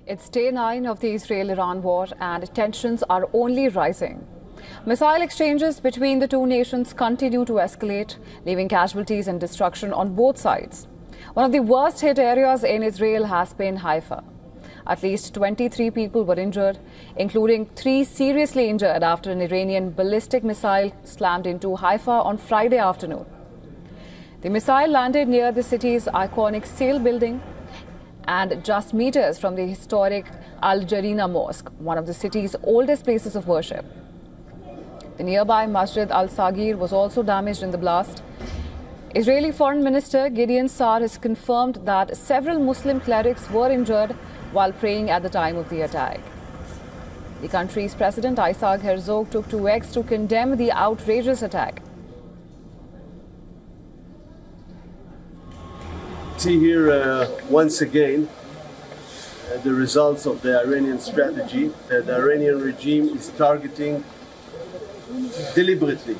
It's day 9 of the Israel-Iran war and tensions are only rising. Missile exchanges between the two nations continue to escalate, leaving casualties and destruction on both sides. One of the worst hit areas in Israel has been Haifa. At least 23 people were injured, including 3 seriously injured after an Iranian ballistic missile slammed into Haifa on Friday afternoon. The missile landed near the city's iconic Sale building and just meters from the historic Al Jarina Mosque, one of the city's oldest places of worship. The nearby Masjid al-Sagir was also damaged in the blast. Israeli Foreign Minister Gideon Sa'ar has confirmed that several Muslim clerics were injured while praying at the time of the attack. The country's President Isaac Herzog took to X to condemn the outrageous attack. See here once again the results of the Iranian strategy. The Iranian regime is targeting deliberately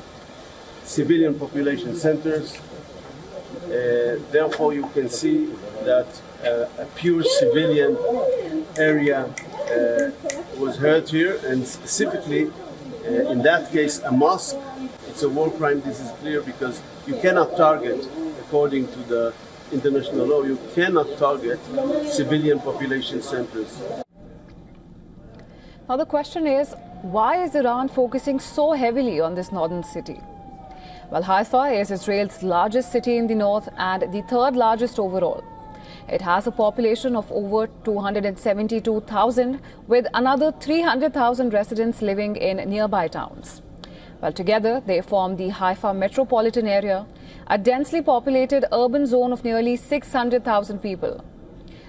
civilian population centers. Therefore, you can see that a pure civilian area was hurt here, and specifically in that case a mosque. It's a war crime. This is clear because you cannot target, according to the international law, you cannot target civilian population centers. Now the question is, why is Iran focusing so heavily on this northern city? Well, Haifa is Israel's largest city in the north and the 3rd largest overall. It has a population of over 272,000, with another 300,000 residents living in nearby towns. Well, together they form the Haifa metropolitan area, a densely populated urban zone of nearly 600,000 people.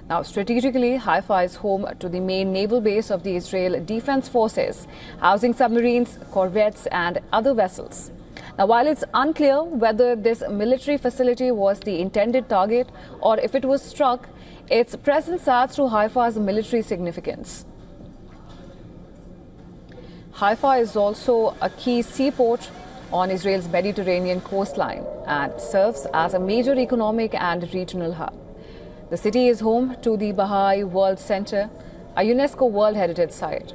Now, strategically, Haifa is home to the main naval base of the Israel Defense Forces, housing submarines, corvettes and other vessels. Now, while it's unclear whether this military facility was the intended target or if it was struck, its presence adds to Haifa's military significance. Haifa is also a key seaport on Israel's Mediterranean coastline and serves as a major economic and regional hub. The city is home to the Baha'i World Center, a UNESCO World Heritage Site.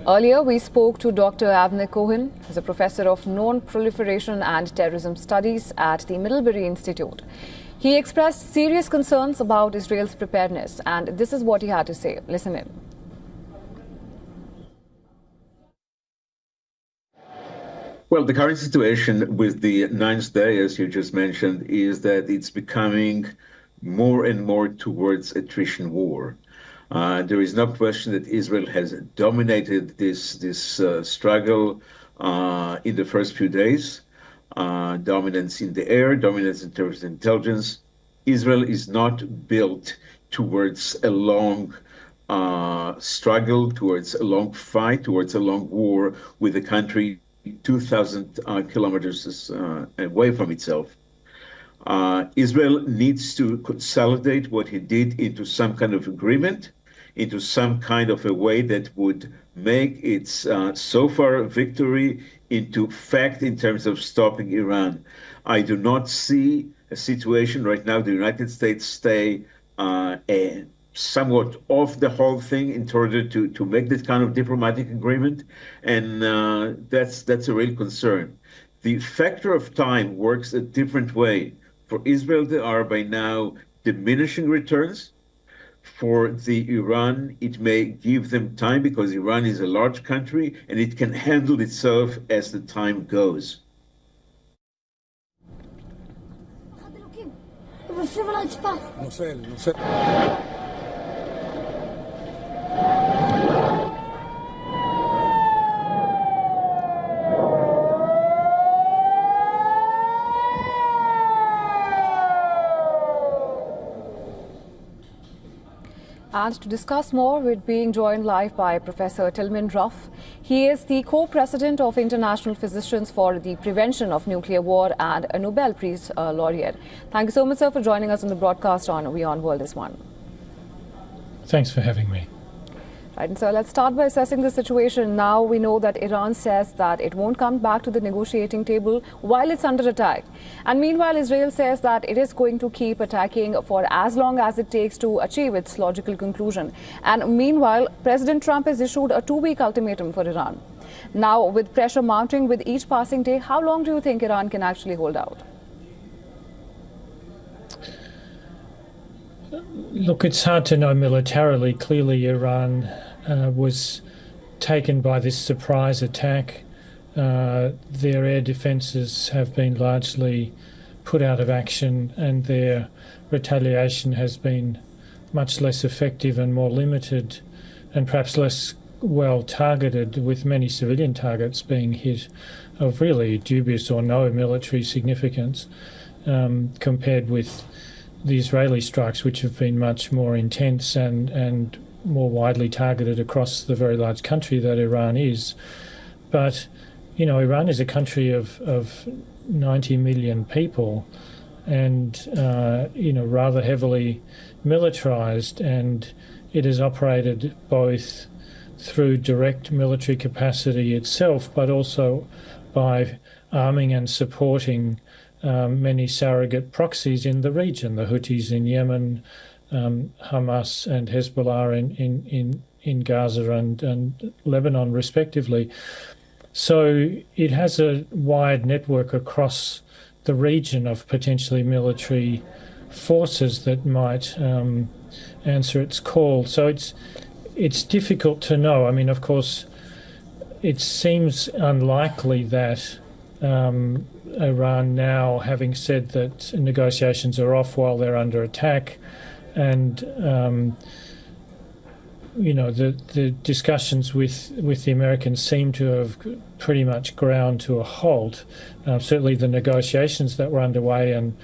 Earlier, we spoke to Dr. Avner Cohen, who's a professor of non-proliferation and terrorism studies at the Middlebury Institute. He expressed serious concerns about Israel's preparedness, and this is what he had to say. Listen in. Well, the current situation with the 9th day, as you just mentioned, is that it's becoming more and more towards attrition war. There is no question that Israel has dominated this struggle in the first few days. Dominance in the air, dominance in terms of intelligence. Israel is not built towards a long struggle, towards a long fight, towards a long war with a country 2,000 kilometers away from itself. Israel needs to consolidate what he did into some kind of agreement, into some kind of a way that would make its so far victory into fact in terms of stopping Iran. I do not see a situation right now the United States stay somewhat off the whole thing in order to make this kind of diplomatic agreement, and that's a real concern. The factor of time works a different way. For Israel, there are by now diminishing returns. For the Iran, it may give them time because Iran is a large country and it can handle itself as the time goes. And to discuss more, we're being joined live by Professor Tilman Ruff. He is the co-president of International Physicians for the Prevention of Nuclear War and a Nobel Peace Laureate. Thank you so much, sir, for joining us on the broadcast on WION World this one. Thanks for having me. Right, and so let's start by assessing the situation. Now we know that Iran says that it won't come back to the negotiating table while it's under attack. And meanwhile, Israel says that it is going to keep attacking for as long as it takes to achieve its logical conclusion. And meanwhile, President Trump has issued a 2-week ultimatum for Iran. Now, with pressure mounting with each passing day, how long do you think Iran can actually hold out? Look, it's hard to know militarily. Clearly, Iran was taken by this surprise attack. Their air defences have been largely put out of action, and their retaliation has been much less effective and more limited, and perhaps less well targeted, with many civilian targets being hit of really dubious or no military significance, compared with the Israeli strikes, which have been much more intense and more widely targeted across the very large country that Iran is. But, you know, Iran is a country of 90 million people and, you know, rather heavily militarized, and it has operated both through direct military capacity itself, but also by arming and supporting many surrogate proxies in the region, the Houthis in Yemen, Hamas and Hezbollah in Gaza and Lebanon, respectively. So it has a wide network across the region of potentially military forces that might answer its call. So it's difficult to know. I mean, of course, it seems unlikely that Iran now, having said that negotiations are off while they're under attack, and you know, the discussions with the Americans seem to have pretty much ground to a halt. Certainly the negotiations that were underway and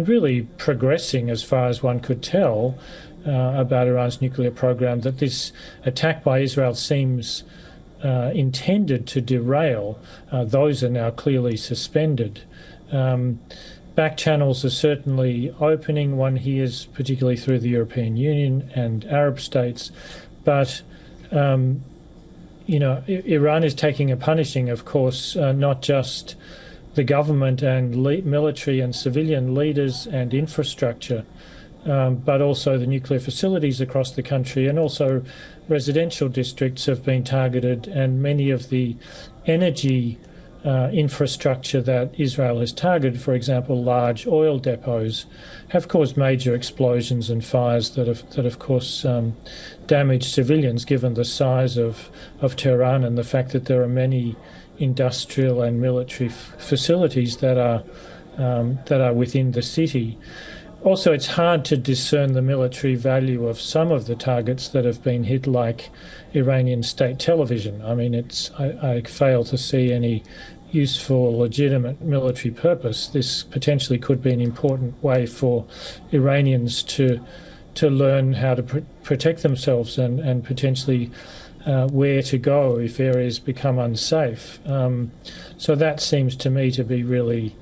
really progressing as far as one could tell about Iran's nuclear program, that this attack by Israel seems intended to derail, those are now clearly suspended. Back channels are certainly opening. One hears particularly through the European Union and Arab states. But, you know, Iran is taking a punishing, of course, not just the government and military and civilian leaders and infrastructure, but also the nuclear facilities across the country, and also residential districts have been targeted, and many of the energy infrastructure that Israel has targeted, for example, large oil depots, have caused major explosions and fires that of course, damaged civilians, given the size of Tehran and the fact that there are many industrial and military facilities that are within the city. Also, it's hard to discern the military value of some of the targets that have been hit, like Iranian state television. I mean, I fail to see any useful, legitimate military purpose. This potentially could be an important way for Iranians to learn how to protect themselves and potentially where to go if areas become unsafe. So that seems to me to be really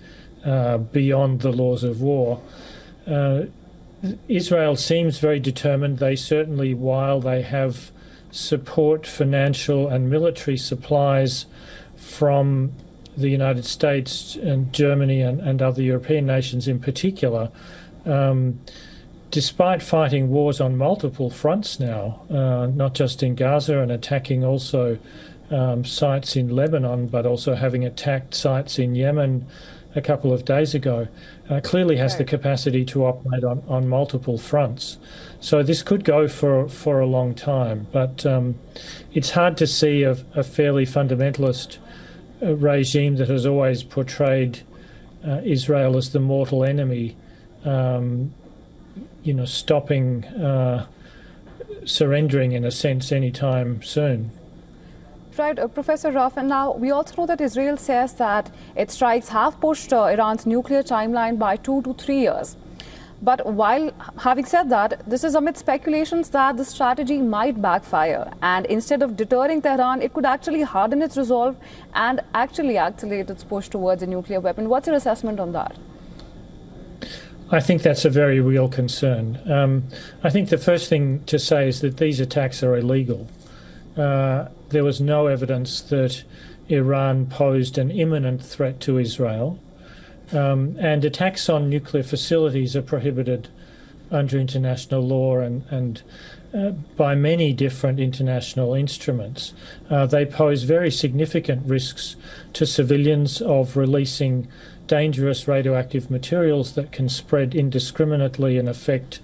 beyond the laws of war. Israel seems very determined. They certainly, while they have support, financial and military supplies from the United States and Germany and other European nations in particular, despite fighting wars on multiple fronts now, not just in Gaza and attacking also sites in Lebanon, but also having attacked sites in Yemen a couple of days ago, clearly has the capacity to operate on multiple fronts. So this could go for a long time, but it's hard to see a fairly fundamentalist regime that has always portrayed Israel as the mortal enemy, you know, stopping surrendering in a sense anytime soon. Right, Professor Rauf, and now we also know that Israel says that its strikes have pushed Iran's nuclear timeline by 2 to 3 years. But while having said that, this is amid speculations that the strategy might backfire, and instead of deterring Tehran, it could actually harden its resolve and actually accelerate its push towards a nuclear weapon. What's your assessment on that? I think that's a very real concern. I think the first thing to say is that these attacks are illegal. there was no evidence that Iran posed an imminent threat to Israel. And attacks on nuclear facilities are prohibited under international law and by many different international instruments. They pose very significant risks to civilians of releasing dangerous radioactive materials that can spread indiscriminately and affect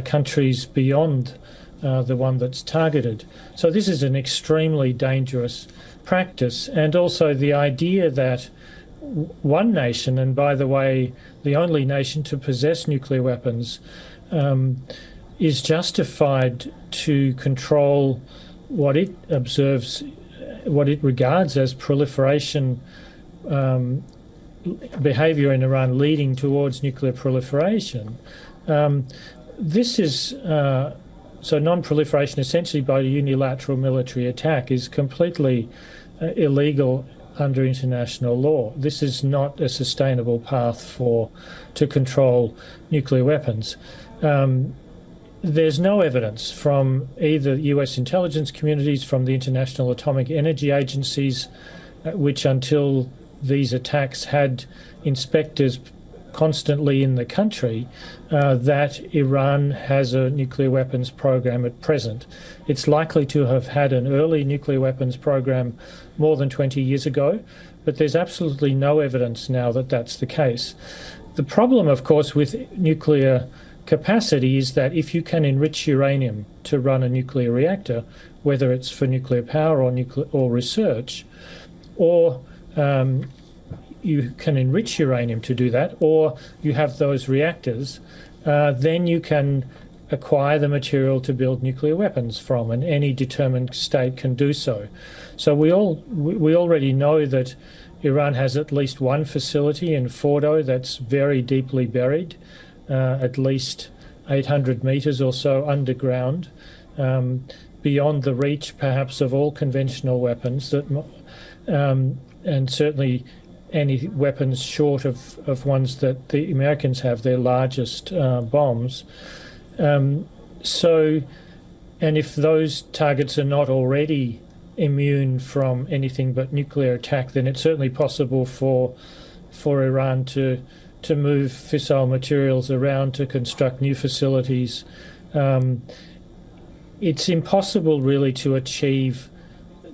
countries beyond the one that's targeted. So this is an extremely dangerous practice, and also the idea that one nation, and by the way, the only nation to possess nuclear weapons, is justified to control what it observes, what it regards as proliferation behaviour in Iran leading towards nuclear proliferation. This is so non-proliferation essentially by unilateral military attack is completely illegal under international law. This is not a sustainable path to control nuclear weapons. There's no evidence from either US intelligence communities, from the International Atomic Energy Agencies, which until these attacks had inspectors constantly in the country, that Iran has a nuclear weapons program at present. It's likely to have had an early nuclear weapons program more than 20 years ago, but there's absolutely no evidence now that that's the case. The problem, of course, with nuclear capacity is that if you can enrich uranium to run a nuclear reactor, whether it's for nuclear power or research, or you can enrich uranium to do that, or you have those reactors, then you can acquire the material to build nuclear weapons from, and any determined state can do so. So we already know that Iran has at least one facility in Fordo that's very deeply buried, at least 800 metres or so underground, beyond the reach perhaps of all conventional weapons, and certainly any weapons short of ones that the Americans have, their largest bombs. And if those targets are not already immune from anything but nuclear attack, then it's certainly possible for Iran to move fissile materials around to construct new facilities. It's impossible really to achieve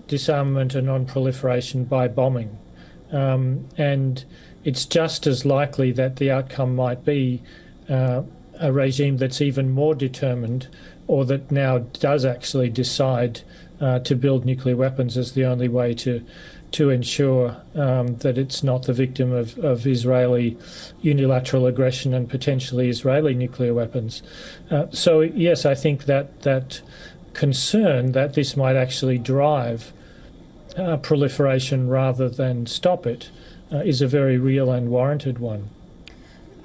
disarmament and non-proliferation by bombing. And it's just as likely that the outcome might be a regime that's even more determined, or that now does actually decide to build nuclear weapons as the only way to ensure that it's not the victim of Israeli unilateral aggression and potentially Israeli nuclear weapons. So yes, I think that concern that this might actually drive proliferation rather than stop it is a very real and warranted one.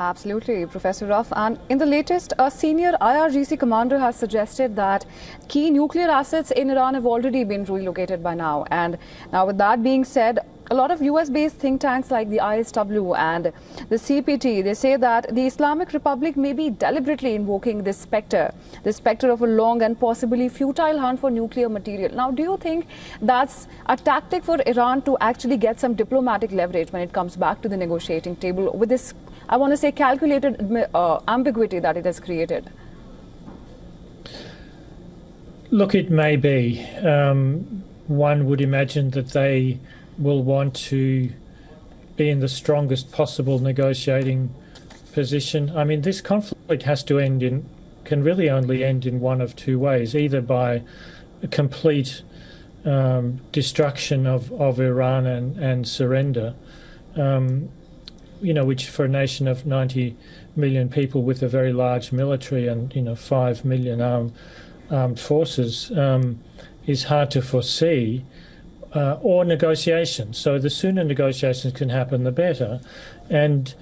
Absolutely, Professor Ruff. And in the latest, a senior IRGC commander has suggested that key nuclear assets in Iran have already been relocated by now. And now with that being said, a lot of US-based think tanks like the ISW and the CPT, they say that the Islamic Republic may be deliberately invoking this spectre of a long and possibly futile hunt for nuclear material. Now, do you think that's a tactic for Iran to actually get some diplomatic leverage when it comes back to the negotiating table with this, I want to say, calculated ambiguity that it has created? Look, it may be. One would imagine that they will want to be in the strongest possible negotiating position. I mean, this conflict has to can really only end in one of two ways, either by a complete destruction of Iran and surrender, which for a nation of 90 million people with a very large military and 5 million armed forces is hard to foresee. Or negotiations. So the sooner negotiations can happen, the better. And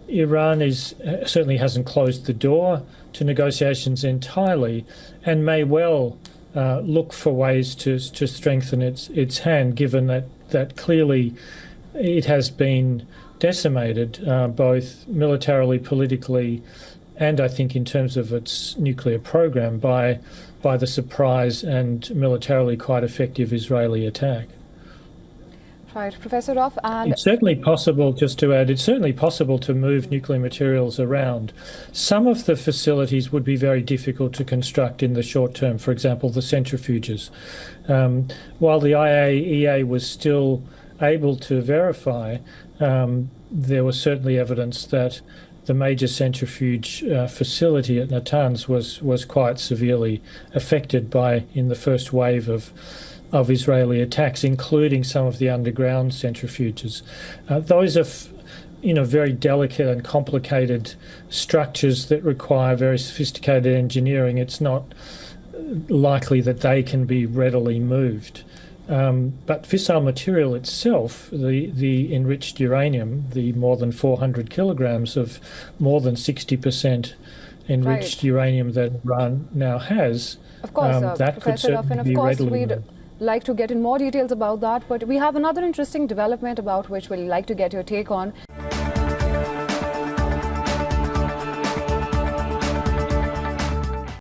Iran certainly hasn't closed the door to negotiations entirely, and may well look for ways to strengthen its hand, given that clearly it has been decimated, both militarily, politically, and I think in terms of its nuclear program by the surprise and militarily quite effective Israeli attack. Right, Professor Ruff, and it's certainly possible, just to add, it's certainly possible to move nuclear materials around. Some of the facilities would be very difficult to construct in the short term, for example, the centrifuges. While the IAEA was still able to verify, there was certainly evidence that the major centrifuge facility at Natanz was quite severely affected in the first wave of Israeli attacks, including some of the underground centrifuges. Those are very delicate and complicated structures that require very sophisticated engineering. It's not likely that they can be readily moved. But fissile material itself, the enriched uranium, the more than 400 kilograms of more than 60% enriched uranium that Iran now has, of course, that could certainly be readily moved. Like to get in more details about that, but we have another interesting development about which we'd like to get your take on.